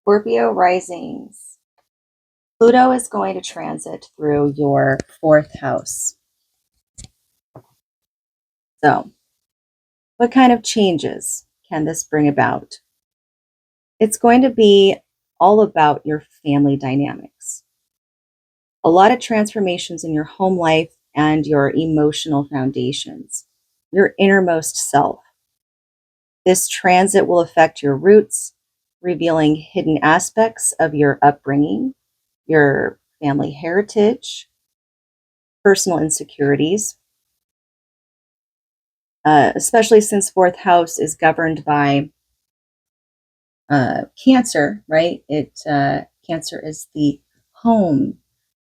Scorpio Risings. Pluto is going to transit through your fourth house. So, what kind of changes can this bring about? It's going to be all about your family dynamics. A lot of transformations in your home life and your emotional foundations, your innermost self. This transit will affect your roots, revealing hidden aspects of your upbringing, your family heritage, personal insecurities, especially since fourth house is governed by Cancer, right? Cancer is the home,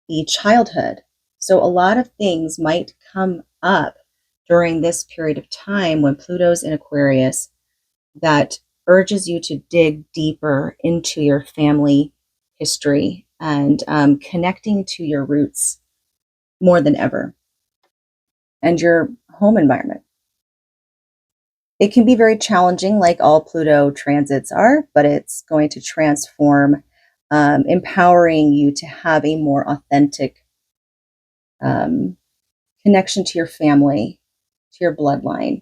the childhood. So a lot of things might come up during this period of time when Pluto's in Aquarius that urges you to dig deeper into your family history and connecting to your roots more than ever and your home environment. It can be very challenging, like all Pluto transits are, but it's going to transform, empowering you to have a more authentic um, connection to your family, to your bloodline.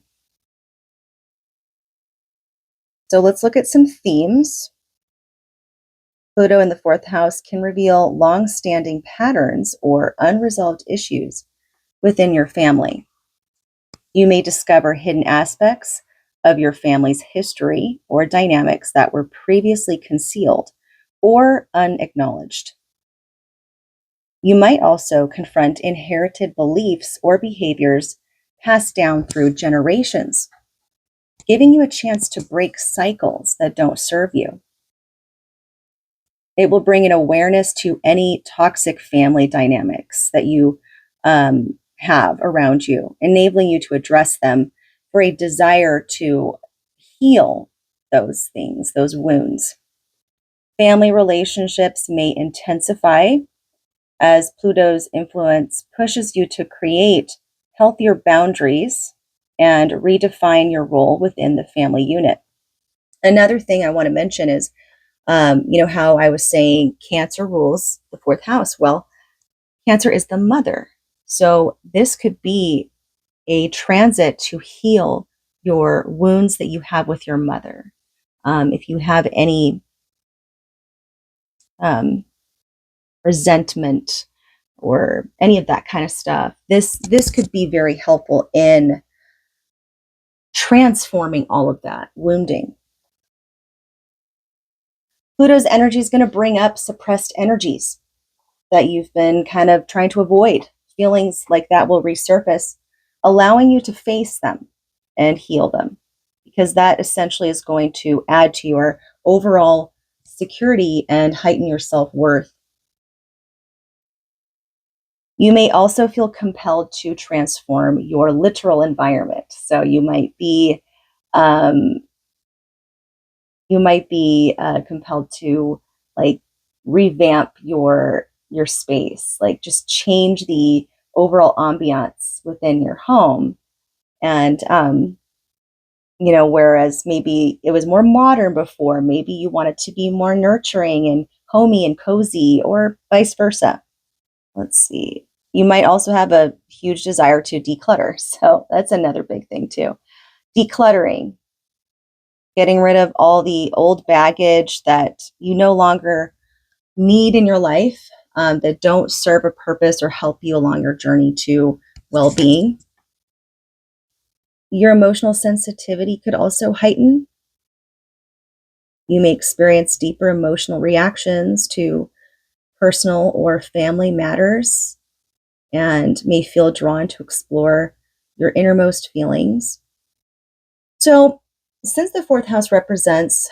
So let's look at some themes. Pluto in the fourth house can reveal long-standing patterns or unresolved issues within your family. You may discover hidden aspects of your family's history or dynamics that were previously concealed or unacknowledged. You might also confront inherited beliefs or behaviors passed down through generations, giving you a chance to break cycles that don't serve you. It will bring an awareness to any toxic family dynamics that you have around you, enabling you to address them for a desire to heal those things, those wounds. Family relationships may intensify as Pluto's influence pushes you to create healthier boundaries and redefine your role within the family unit. Another thing I want to mention is, how I was saying Cancer rules the fourth house. Well, Cancer is the mother. So this could be a transit to heal your wounds that you have with your mother. If you have any um, resentment or any of that kind of stuff, this could be very helpful in transforming all of that wounding. Pluto's energy is going to bring up suppressed energies that you've been kind of trying to avoid. Feelings like that will resurface, allowing you to face them and heal them, because that essentially is going to add to your overall security and heighten your self-worth. You may also feel compelled to transform your literal environment. So um, you might be compelled to like revamp your space, like just change the overall ambiance within your home. And whereas maybe it was more modern before, maybe you want it to be more nurturing and homey and cozy, or vice versa. Let's see. You might also have a huge desire to declutter. So that's another big thing too. Decluttering, getting rid of all the old baggage that you no longer need in your life, that don't serve a purpose or help you along your journey to well-being. Your emotional sensitivity could also heighten. You may experience deeper emotional reactions to personal or family matters and may feel drawn to explore your innermost feelings. So, since the fourth house represents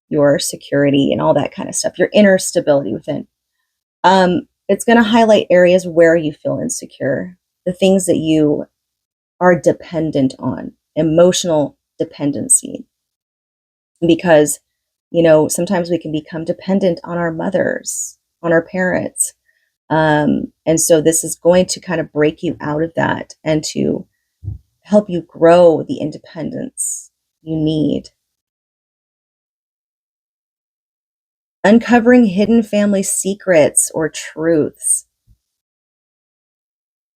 your security and all that kind of stuff, your inner stability within, it's going to highlight areas where you feel insecure, the things that you are dependent on, emotional dependency. Because, sometimes we can become dependent on our mothers, on our parents. And so this is going to kind of break you out of that and to help you grow the independence you need. uncovering hidden family secrets or truths.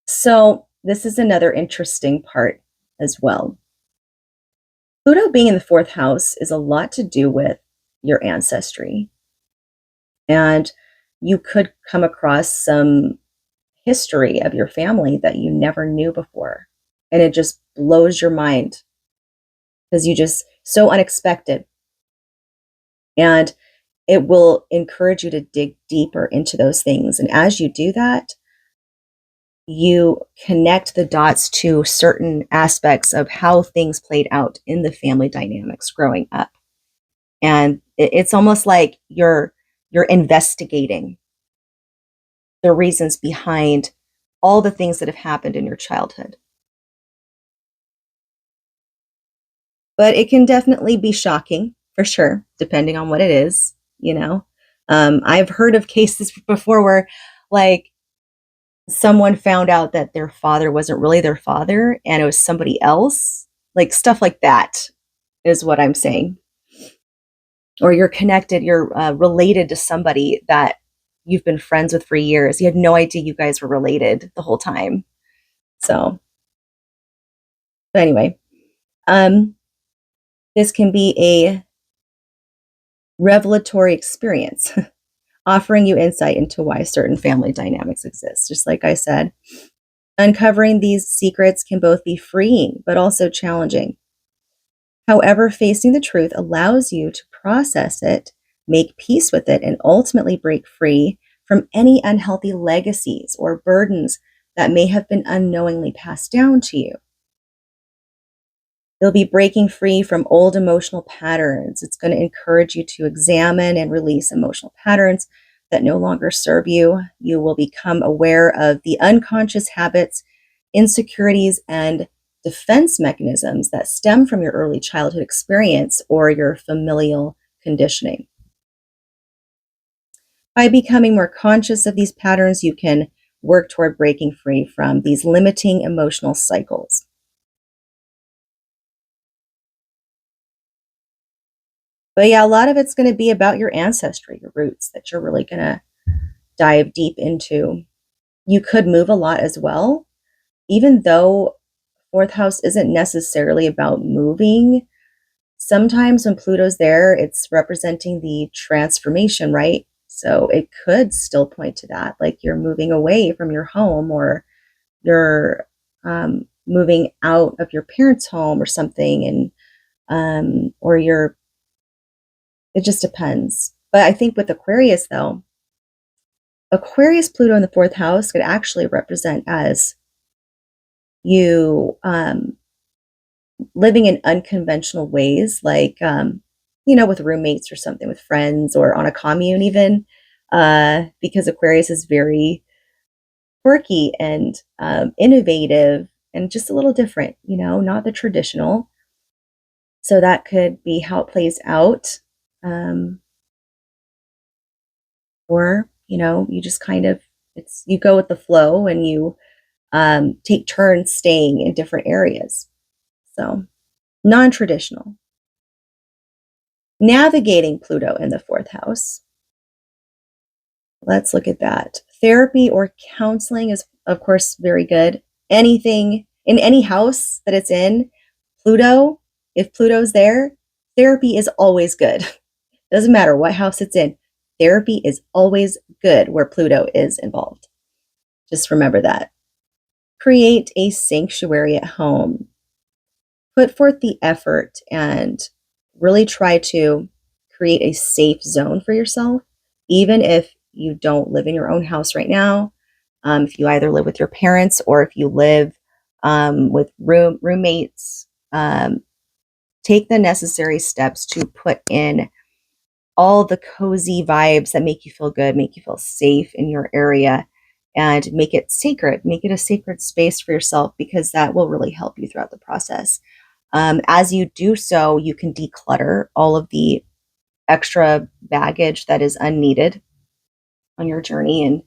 So, this is another interesting part as well. Pluto being in the fourth house is a lot to do with your ancestry. And you could come across some history of your family that you never knew before. And it just blows your mind because you just so unexpected. And it will encourage you to dig deeper into those things. And as you do that, you connect the dots to certain aspects of how things played out in the family dynamics growing up. And it's almost like you're investigating the reasons behind all the things that have happened in your childhood. But it can definitely be shocking for sure, depending on what it is, you know. I've heard of cases before where like someone found out that their father wasn't really their father and it was somebody else, like stuff like that is what I'm saying. Or you're connected, you're related to somebody that you've been friends with for years. You had no idea you guys were related the whole time. So, but anyway, um, this can be a revelatory experience, offering you insight into why certain family dynamics exist. Just like I said, uncovering these secrets can both be freeing but also challenging. However, facing the truth allows you to process it, make peace with it, and ultimately break free from any unhealthy legacies or burdens that may have been unknowingly passed down to you. You'll be breaking free from old emotional patterns. It's going to encourage you to examine and release emotional patterns that no longer serve you. You will become aware of the unconscious habits, insecurities, and defense mechanisms that stem from your early childhood experience or your familial conditioning. By becoming more conscious of these patterns, you can work toward breaking free from these limiting emotional cycles. But yeah, a lot of it's going to be about your ancestry, your roots that you're really going to dive deep into. You could move a lot as well, even though fourth house isn't necessarily about moving. Sometimes when Pluto's there, it's representing the transformation, right? So it could still point to that, like you're moving away from your home or you're moving out of your parents' home or something, and or you're. It just depends. But I think with Aquarius, though, Aquarius Pluto in the fourth house could actually represent as you living in unconventional ways, like, with roommates or something, with friends or on a commune, even, because Aquarius is very quirky and innovative and just a little different, not the traditional. So that could be how it plays out. Um, or, you just kind of, you go with the flow and you take turns staying in different areas. So non traditional. Navigating Pluto in the fourth house. Let's look at that. Therapy or counseling is, of course, very good. Anything in any house that it's in, Pluto, if Pluto's there, therapy is always good. Doesn't matter what house it's in. Therapy is always good where Pluto is involved. Just remember that. Create a sanctuary at home. Put forth the effort and really try to create a safe zone for yourself, even if you don't live in your own house right now. If you either live with your parents or if you live with roommates, take the necessary steps to put in all the cozy vibes that make you feel good, make you feel safe in your area, and make it sacred. Make it a sacred space for yourself because that will really help you throughout the process. As you do so, you can declutter all of the extra baggage that is unneeded on your journey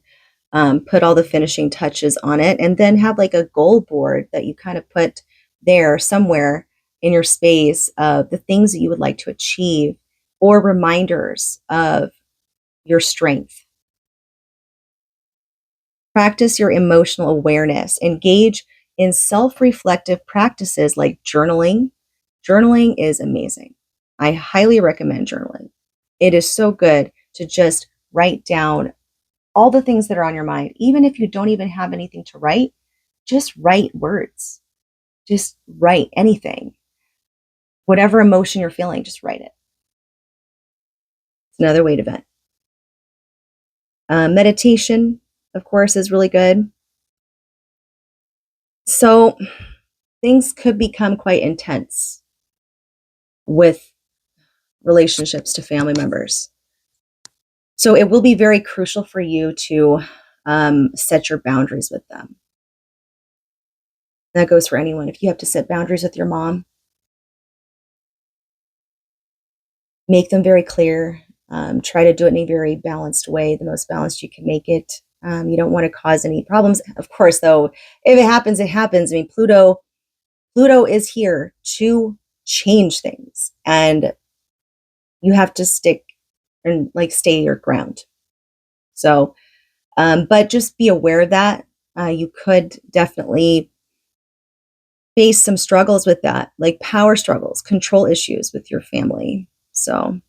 and put all the finishing touches on it. And then have like a goal board that you kind of put there somewhere in your space of the things that you would like to achieve or reminders of your strength. Practice your emotional awareness. Engage in self reflective practices like journaling. Journaling is amazing. I highly recommend journaling. It is so good to just write down all the things that are on your mind. Even if you don't even have anything to write, just write words. Just write anything. Whatever emotion you're feeling, just write it. It's another way to vent. Meditation, of course, is really good. So things could become quite intense with relationships to family members. So it will be very crucial for you to set your boundaries with them. That goes for anyone. If you have to set boundaries with your mom, make them very clear. Try to do it in a very balanced way, the most balanced you can make it. You don't want to cause any problems. Of course, though, if it happens, it happens. I mean, Pluto is here to change things, and you have to stick and like stay your ground. So, but just be aware of that. You could definitely face some struggles with that, like power struggles, control issues with your family. So,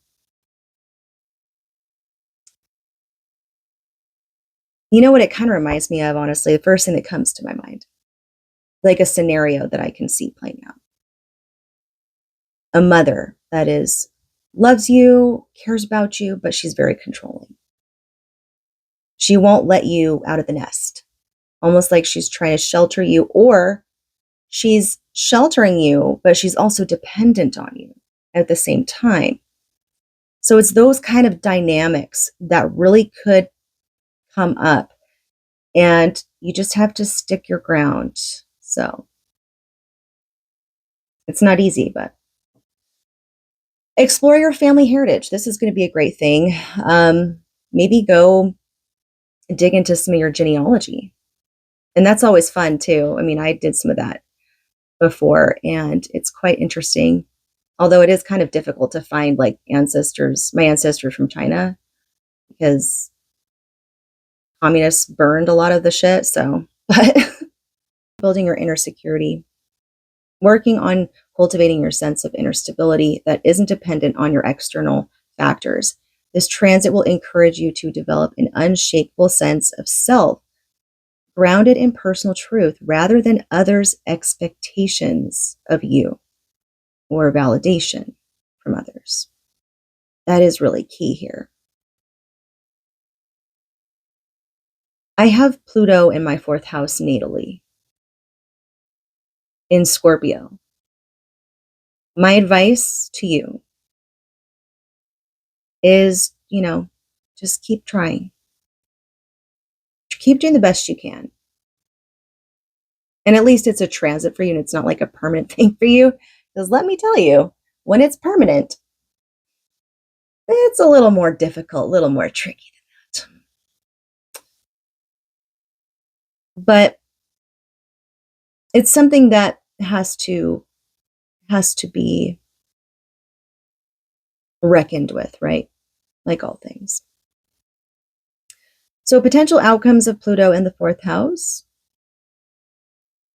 you know what it kind of reminds me of, honestly, the first thing that comes to my mind, like a scenario that I can see playing out. A mother that is loves you, cares about you, but she's very controlling. She won't let you out of the nest, almost like she's trying to shelter you, or she's sheltering you, but she's also dependent on you at the same time. So it's those kind of dynamics that really could come up, and you just have to stick your ground. So it's not easy, but explore your family heritage. This is going to be a great thing. Maybe go dig into some of your genealogy. And that's always fun too. I mean, I did some of that before, and it's quite interesting. Although it is kind of difficult to find like ancestors, my ancestors from China, because communists burned a lot of the shit. So, but building your inner security, working on cultivating your sense of inner stability that isn't dependent on your external factors. This transit will encourage you to develop an unshakable sense of self, grounded in personal truth rather than others' expectations of you or validation from others. That is really key here. I have Pluto in my fourth house natally in Scorpio. My advice to you is, just keep trying. Keep doing the best you can. And at least it's a transit for you and it's not like a permanent thing for you. Because let me tell you, when it's permanent, it's a little more difficult, a little more tricky than that. But it's something that has to be reckoned with, right? Like all things. So potential outcomes of Pluto in the fourth house.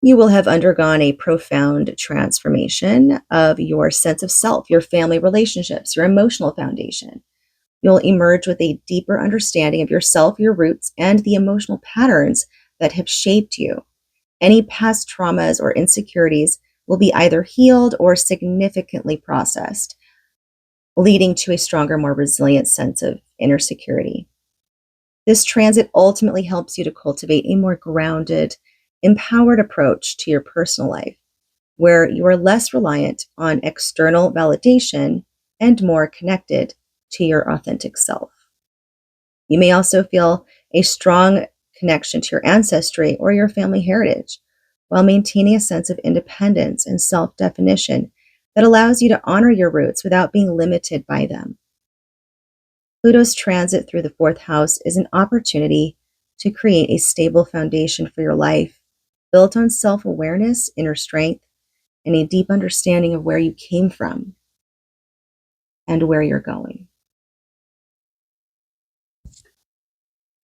You will have undergone a profound transformation of your sense of self, your family relationships, your emotional foundation. You'll emerge with a deeper understanding of yourself, your roots, and the emotional patterns that have shaped you. Any past traumas or insecurities will be either healed or significantly processed, leading to a stronger, more resilient sense of inner security. This transit ultimately helps you to cultivate a more grounded, empowered approach to your personal life, where you are less reliant on external validation and more connected to your authentic self. You may also feel a strong connection to your ancestry or your family heritage, while maintaining a sense of independence and self-definition that allows you to honor your roots without being limited by them. Pluto's transit through the fourth house is an opportunity to create a stable foundation for your life, built on self-awareness, inner strength, and a deep understanding of where you came from and where you're going.